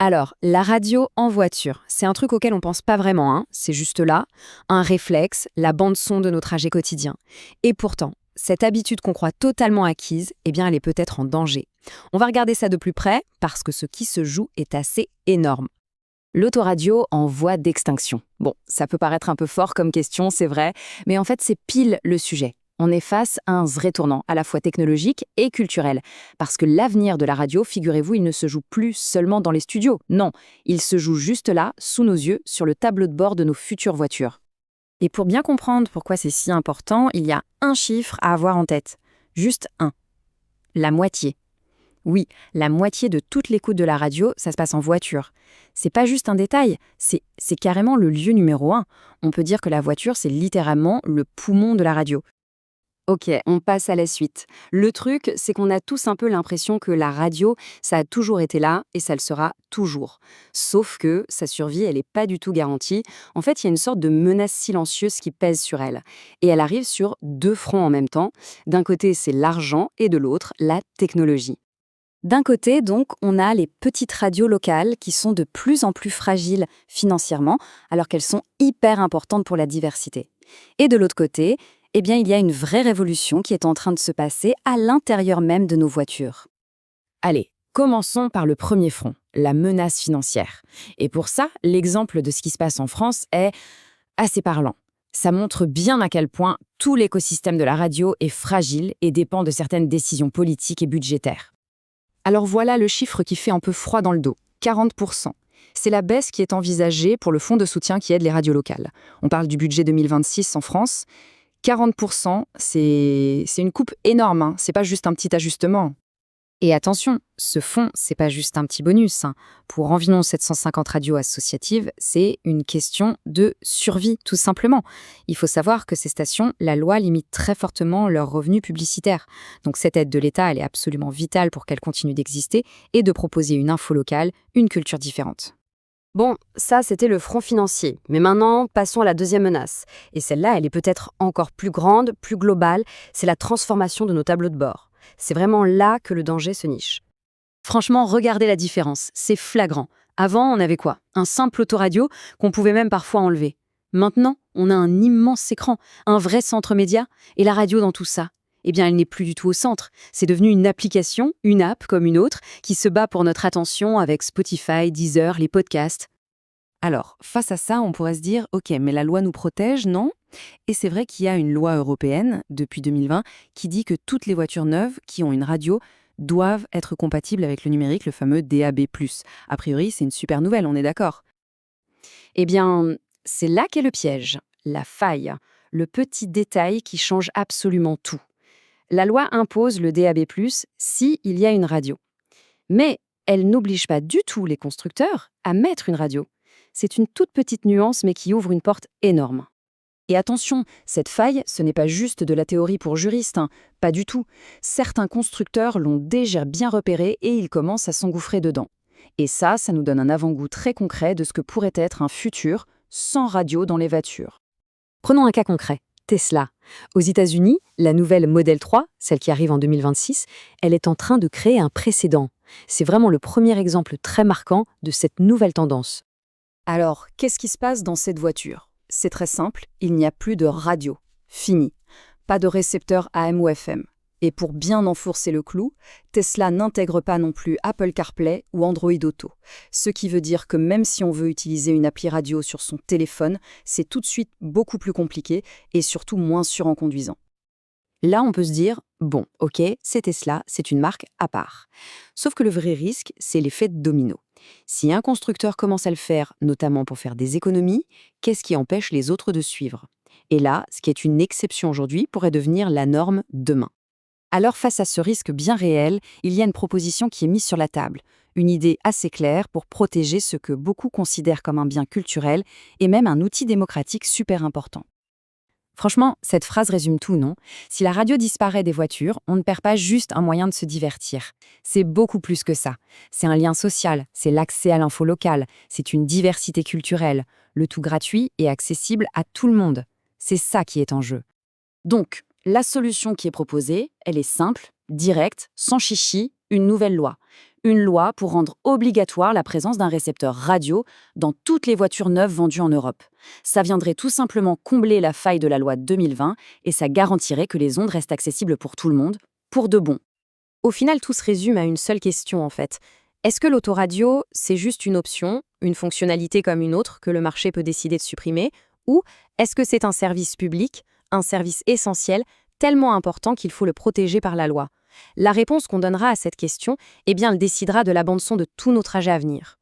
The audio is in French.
Alors, la radio en voiture, c'est un truc auquel on pense pas vraiment, hein. C'est juste là, un réflexe, la bande-son de nos trajets quotidiens. Et pourtant, cette habitude qu'on croit totalement acquise, eh bien, elle est peut-être en danger. On va regarder ça de plus près, parce que ce qui se joue est assez énorme. L'autoradio en voie d'extinction. Bon, ça peut paraître un peu fort comme question, c'est vrai, mais en fait, c'est pile le sujet. On est face à un vrai tournant, à la fois technologique et culturel. Parce que l'avenir de la radio, figurez-vous, il ne se joue plus seulement dans les studios. Non, il se joue juste là, sous nos yeux, sur le tableau de bord de nos futures voitures. Et pour bien comprendre pourquoi c'est si important, il y a un chiffre à avoir en tête. Juste un. La moitié. Oui, la moitié de toute l'écoute de la radio, ça se passe en voiture. C'est pas juste un détail, c'est carrément le lieu numéro un. On peut dire que la voiture, c'est littéralement le poumon de la radio. Ok, on passe à la suite. Le truc, c'est qu'on a tous un peu l'impression que la radio, ça a toujours été là et ça le sera toujours. Sauf que sa survie, elle n'est pas du tout garantie. En fait, il y a une sorte de menace silencieuse qui pèse sur elle. Et elle arrive sur deux fronts en même temps. D'un côté, c'est l'argent et de l'autre, la technologie. D'un côté, donc, on a les petites radios locales qui sont de plus en plus fragiles financièrement, alors qu'elles sont hyper importantes pour la diversité. Et de l'autre côté, eh bien, il y a une vraie révolution qui est en train de se passer à l'intérieur même de nos voitures. Allez, commençons par le premier front, la menace financière. Et pour ça, l'exemple de ce qui se passe en France est assez parlant. Ça montre bien à quel point tout l'écosystème de la radio est fragile et dépend de certaines décisions politiques et budgétaires. Alors voilà le chiffre qui fait un peu froid dans le dos, 40%. C'est la baisse qui est envisagée pour le fonds de soutien qui aide les radios locales. On parle du budget 2026 en France. 40%, c'est une coupe énorme, hein. C'est pas juste un petit ajustement. Et attention, ce fonds, c'est pas juste un petit bonus, hein. Pour environ 750 radios associatives, c'est une question de survie, tout simplement. Il faut savoir que ces stations, la loi limite très fortement leurs revenus publicitaires. Donc cette aide de l'État, elle est absolument vitale pour qu'elles continuent d'exister et de proposer une info locale, une culture différente. Bon, ça, c'était le front financier. Mais maintenant, passons à la deuxième menace. Et celle-là, elle est peut-être encore plus grande, plus globale. C'est la transformation de nos tableaux de bord. C'est vraiment là que le danger se niche. Franchement, regardez la différence. C'est flagrant. Avant, on avait quoi? Un simple autoradio qu'on pouvait même parfois enlever. Maintenant, on a un immense écran, un vrai centre média. Et la radio dans tout ça? Eh bien, elle n'est plus du tout au centre. C'est devenu une application, une app comme une autre, qui se bat pour notre attention avec Spotify, Deezer, les podcasts. Alors, face à ça, on pourrait se dire, ok, mais la loi nous protège, non? Et c'est vrai qu'il y a une loi européenne, depuis 2020, qui dit que toutes les voitures neuves qui ont une radio doivent être compatibles avec le numérique, le fameux DAB+. A priori, c'est une super nouvelle, on est d'accord? Eh bien, c'est là qu'est le piège, la faille, le petit détail qui change absolument tout. La loi impose le DAB+, si il y a une radio. Mais elle n'oblige pas du tout les constructeurs à mettre une radio. C'est une toute petite nuance, mais qui ouvre une porte énorme. Et attention, cette faille, ce n'est pas juste de la théorie pour juristes, hein, pas du tout. Certains constructeurs l'ont déjà bien repéré et ils commencent à s'engouffrer dedans. Et ça nous donne un avant-goût très concret de ce que pourrait être un futur sans radio dans les voitures. Prenons un cas concret, Tesla. Aux États-Unis, la nouvelle Model 3, celle qui arrive en 2026, elle est en train de créer un précédent. C'est vraiment le premier exemple très marquant de cette nouvelle tendance. Alors, qu'est-ce qui se passe dans cette voiture? C'est très simple, il n'y a plus de radio. Fini. Pas de récepteur AM ou FM. Et pour bien enfourcer le clou, Tesla n'intègre pas non plus Apple CarPlay ou Android Auto. Ce qui veut dire que même si on veut utiliser une appli radio sur son téléphone, c'est tout de suite beaucoup plus compliqué et surtout moins sûr en conduisant. Là, on peut se dire, bon, ok, c'est Tesla, c'est une marque à part. Sauf que le vrai risque, c'est l'effet de domino. Si un constructeur commence à le faire, notamment pour faire des économies, qu'est-ce qui empêche les autres de suivre? Et là, ce qui est une exception aujourd'hui pourrait devenir la norme demain. Alors, face à ce risque bien réel, il y a une proposition qui est mise sur la table, une idée assez claire pour protéger ce que beaucoup considèrent comme un bien culturel et même un outil démocratique super important. Franchement, cette phrase résume tout, non? Si la radio disparaît des voitures, on ne perd pas juste un moyen de se divertir. C'est beaucoup plus que ça. C'est un lien social, c'est l'accès à l'info locale, c'est une diversité culturelle, le tout gratuit et accessible à tout le monde. C'est ça qui est en jeu. Donc, la solution qui est proposée, elle est simple, directe, sans chichi, une nouvelle loi. une loi pour rendre obligatoire la présence d'un récepteur radio dans toutes les voitures neuves vendues en Europe. Ça viendrait tout simplement combler la faille de la loi de 2020 et ça garantirait que les ondes restent accessibles pour tout le monde, pour de bon. Au final, tout se résume à une seule question en fait. Est-ce que l'autoradio, c'est juste une option, une fonctionnalité comme une autre que le marché peut décider de supprimer, ou est-ce que c'est un service public, un service essentiel, tellement important qu'il faut le protéger par la loi? La réponse qu'on donnera à cette question, eh bien, elle décidera de la bande-son de tous nos trajets à venir.